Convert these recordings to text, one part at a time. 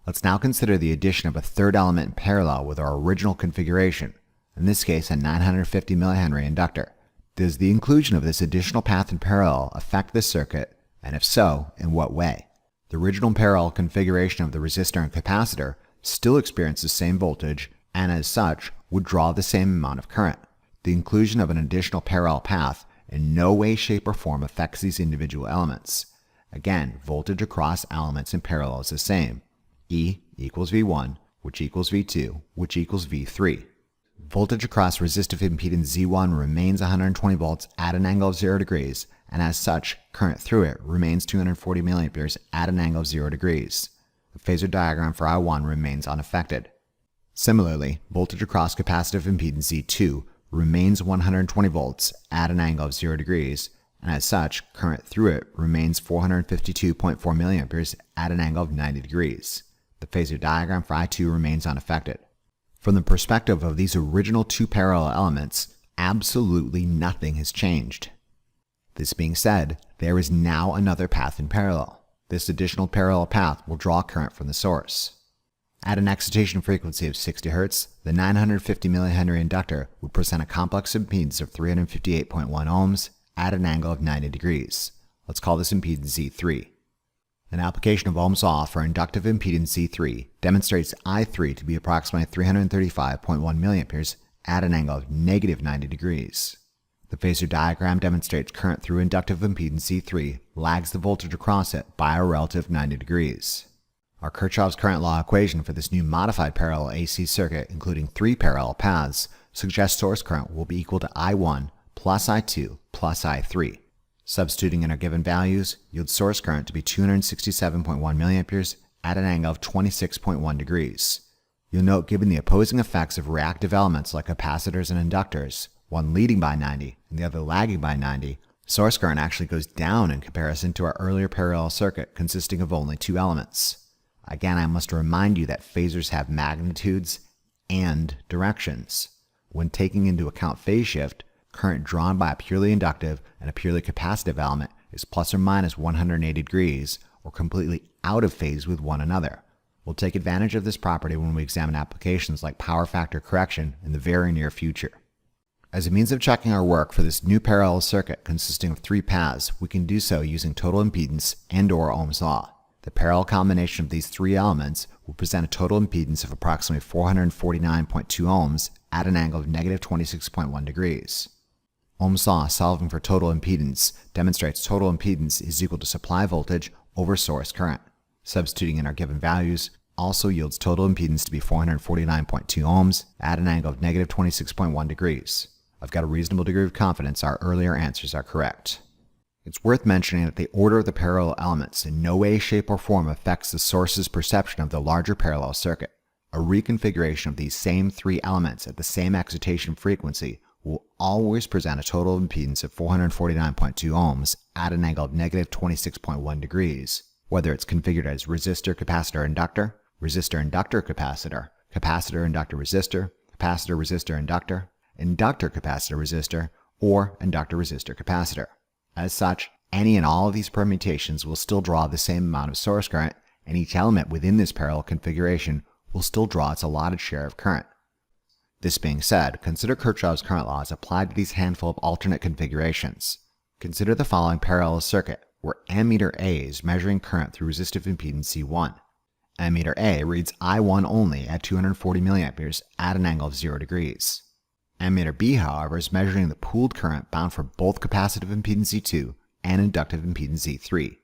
Let's now consider the addition of a third element in parallel with our original configuration, in this case a 950 mH inductor. Does the inclusion of this additional path in parallel affect this circuit, and if so, in what way? The original parallel configuration of the resistor and capacitor still experiences the same voltage and as such would draw the same amount of current. The inclusion of an additional parallel path in no way, shape, or form affects these individual elements. Again, voltage across elements in parallel is the same. E equals V1, which equals V2, which equals V3. Voltage across resistive impedance Z1 remains 120 volts at an angle of 0 degrees, and as such, current through it remains 240 milliamperes at an angle of 0 degrees. The phasor diagram for I1 remains unaffected. Similarly, voltage across capacitive impedance Z2 remains 120 volts at an angle of 0 degrees, and as such, current through it remains 452.4 milliamperes at an angle of 90 degrees. The phasor diagram for I2 remains unaffected. From the perspective of these original two parallel elements, absolutely nothing has changed. This being said, there is now another path in parallel. This additional parallel path will draw current from the source. At an excitation frequency of 60 Hz, the 950 mH inductor would present a complex impedance of 358.1 ohms at an angle of 90 degrees. Let's call this impedance Z3. An application of Ohm's law for inductive impedance Z3 demonstrates I3 to be approximately 335.1 milliamperes at an angle of negative 90 degrees. The phasor diagram demonstrates current through inductive impedance Z3 lags the voltage across it by a relative 90 degrees. Our Kirchhoff's current law equation for this new modified parallel AC circuit, including three parallel paths, suggests source current will be equal to I1 plus I2 plus I3. Substituting in our given values yields source current to be 267.1 milliamperes at an angle of 26.1 degrees. You'll note, given the opposing effects of reactive elements like capacitors and inductors, one leading by 90 and the other lagging by 90, source current actually goes down in comparison to our earlier parallel circuit consisting of only two elements. Again, I must remind you that phasors have magnitudes and directions. When taking into account phase shift, current drawn by a purely inductive and a purely capacitive element is plus or minus 180 degrees or completely out of phase with one another. We'll take advantage of this property when we examine applications like power factor correction in the very near future. As a means of checking our work for this new parallel circuit consisting of three paths, we can do so using total impedance and/or Ohm's law. The parallel combination of these three elements will present a total impedance of approximately 449.2 ohms at an angle of negative 26.1 degrees. Ohm's law solving for total impedance demonstrates total impedance is equal to supply voltage over source current. Substituting in our given values also yields total impedance to be 449.2 ohms at an angle of negative 26.1 degrees. I've got a reasonable degree of confidence our earlier answers are correct. It's worth mentioning that the order of the parallel elements in no way, shape, or form affects the source's perception of the larger parallel circuit. A reconfiguration of these same three elements at the same excitation frequency will always present a total impedance of 449.2 ohms at an angle of negative 26.1 degrees, whether it's configured as resistor, capacitor, inductor, resistor, inductor, capacitor, capacitor, inductor, resistor, capacitor, resistor, inductor, inductor, capacitor, resistor, or inductor, resistor, capacitor. As such, any and all of these permutations will still draw the same amount of source current, and each element within this parallel configuration will still draw its allotted share of current. This being said, consider Kirchhoff's current law as applied to these handful of alternate configurations. Consider the following parallel circuit, where ammeter A is measuring current through resistive impedance C1. Ammeter A reads I1 only at 240 milliamperes at an angle of 0 degrees. Ammeter B, however, is measuring the pooled current bound for both capacitive impedance Z2 and inductive impedance Z3.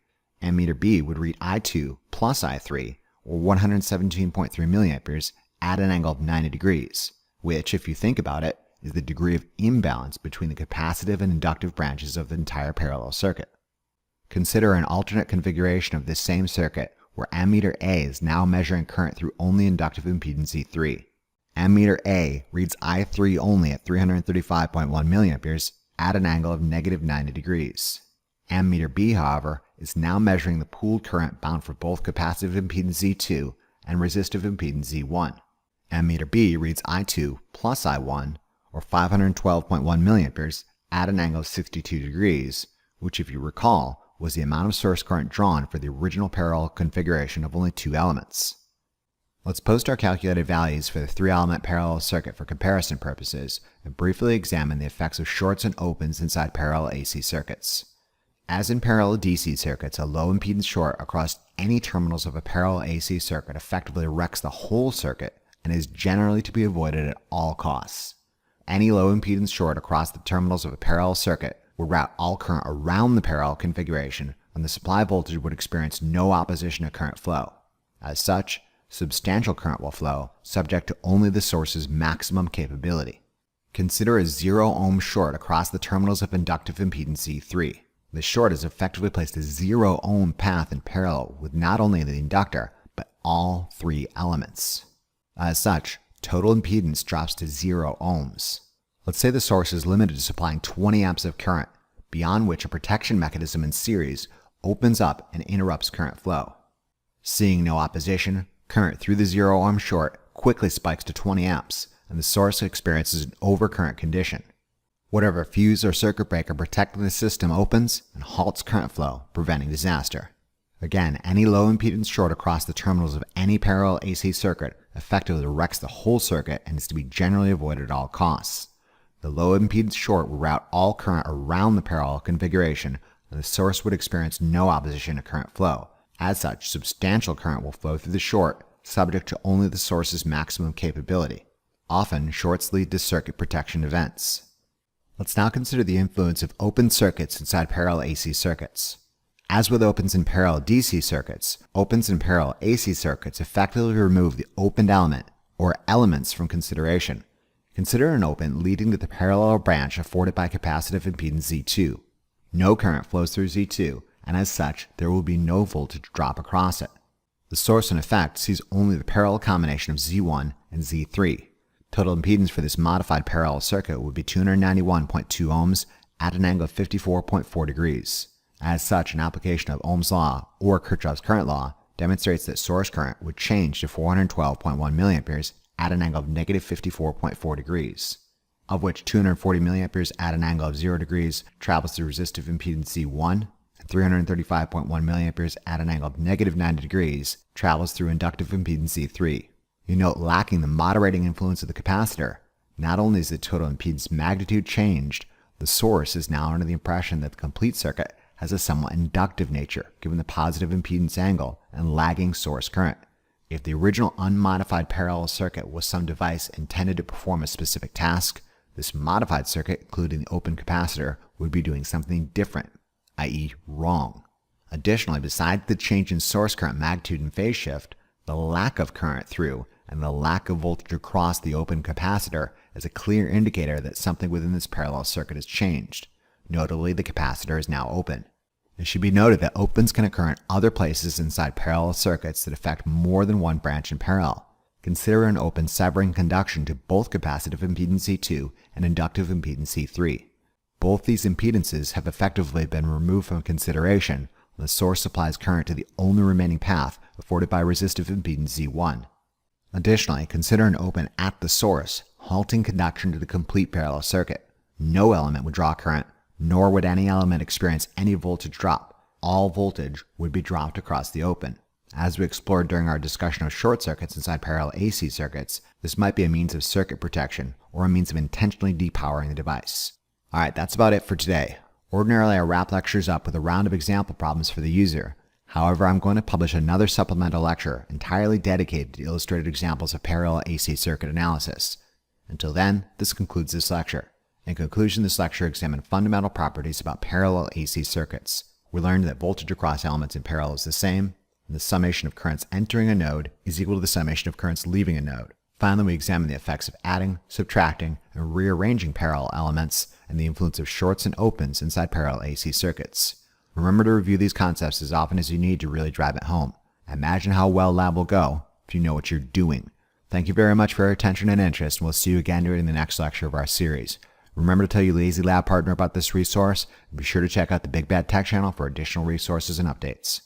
Ammeter B would read I2 plus I3, or 117.3 milliamperes, at an angle of 90 degrees, which, if you think about it, is the degree of imbalance between the capacitive and inductive branches of the entire parallel circuit. Consider an alternate configuration of this same circuit where ammeter A is now measuring current through only inductive impedance Z3. Ammeter A reads I3 only at 335.1 milliamperes at an angle of negative 90 degrees. Ammeter B, however, is now measuring the pooled current bound for both capacitive impedance Z2 and resistive impedance Z1. Ammeter B reads I2 plus I1, or 512.1 milliamperes, at an angle of 62 degrees, which, if you recall, was the amount of source current drawn for the original parallel configuration of only two elements. Let's post our calculated values for the 3-element parallel circuit for comparison purposes and briefly examine the effects of shorts and opens inside parallel AC circuits. As in parallel DC circuits, a low impedance short across any terminals of a parallel AC circuit effectively wrecks the whole circuit and is generally to be avoided at all costs. Any low impedance short across the terminals of a parallel circuit would route all current around the parallel configuration, and the supply voltage would experience no opposition to current flow. As such, substantial current will flow, subject to only the source's maximum capability. Consider a 0 ohm short across the terminals of inductive impedance Z3. The short has effectively placed a 0 ohm path in parallel with not only the inductor, but all 3 elements. As such, total impedance drops to 0 ohms. Let's say the source is limited to supplying 20 amps of current, beyond which a protection mechanism in series opens up and interrupts current flow. Seeing no opposition, current through the 0 ohm short quickly spikes to 20 amps, and the source experiences an overcurrent condition. Whatever fuse or circuit breaker protecting the system opens and halts current flow, preventing disaster. Again, any low impedance short across the terminals of any parallel AC circuit effectively wrecks the whole circuit and is to be generally avoided at all costs. The low impedance short will route all current around the parallel configuration, and the source would experience no opposition to current flow. As such, substantial current will flow through the short, subject to only the source's maximum capability. Often, shorts lead to circuit protection events. Let's now consider the influence of open circuits inside parallel AC circuits. As with opens in parallel DC circuits, opens in parallel AC circuits effectively remove the opened element or elements from consideration. Consider an open leading to the parallel branch afforded by capacitive impedance Z2. No current flows through Z2, and as such, there will be no voltage drop across it. The source in effect sees only the parallel combination of Z1 and Z3. Total impedance for this modified parallel circuit would be 291.2 ohms at an angle of 54.4 degrees. As such, an application of Ohm's law, or Kirchhoff's current law, demonstrates that source current would change to 412.1 milliamperes at an angle of negative 54.4 degrees, of which 240 milliamperes at an angle of 0 degrees travels through resistive impedance Z1, and 335.1 milliamperes at an angle of negative 90 degrees travels through inductive impedance Z3. You note, lacking the moderating influence of the capacitor, not only is the total impedance magnitude changed, the source is now under the impression that the complete circuit has a somewhat inductive nature given the positive impedance angle and lagging source current. If the original unmodified parallel circuit was some device intended to perform a specific task, this modified circuit, including the open capacitor, would be doing something different, i.e. wrong. Additionally, besides the change in source current magnitude and phase shift, the lack of current through and the lack of voltage across the open capacitor is a clear indicator that something within this parallel circuit has changed. Notably, the capacitor is now open. It should be noted that opens can occur in other places inside parallel circuits that affect more than one branch in parallel. Consider an open severing conduction to both capacitive impedance C2 and inductive impedance C3. Both these impedances have effectively been removed from consideration when the source supplies current to the only remaining path afforded by resistive impedance Z1. Additionally, consider an open at the source, halting conduction to the complete parallel circuit. No element would draw current, nor would any element experience any voltage drop. All voltage would be dropped across the open. As we explored during our discussion of short circuits inside parallel AC circuits, this might be a means of circuit protection or a means of intentionally depowering the device. Alright, that's about it for today. Ordinarily, I wrap lectures up with a round of example problems for the user. However, I'm going to publish another supplemental lecture entirely dedicated to illustrated examples of parallel AC circuit analysis. Until then, this concludes this lecture. In conclusion, this lecture examined fundamental properties about parallel AC circuits. We learned that voltage across elements in parallel is the same, and the summation of currents entering a node is equal to the summation of currents leaving a node. Finally, we examined the effects of adding, subtracting, and rearranging parallel elements and the influence of shorts and opens inside parallel AC circuits. Remember to review these concepts as often as you need to really drive it home. Imagine how well lab will go if you know what you're doing. Thank you very much for your attention and interest, and we'll see you again during the next lecture of our series. Remember to tell your Lazy Lab partner about this resource, and be sure to check out the Big Bad Tech channel for additional resources and updates.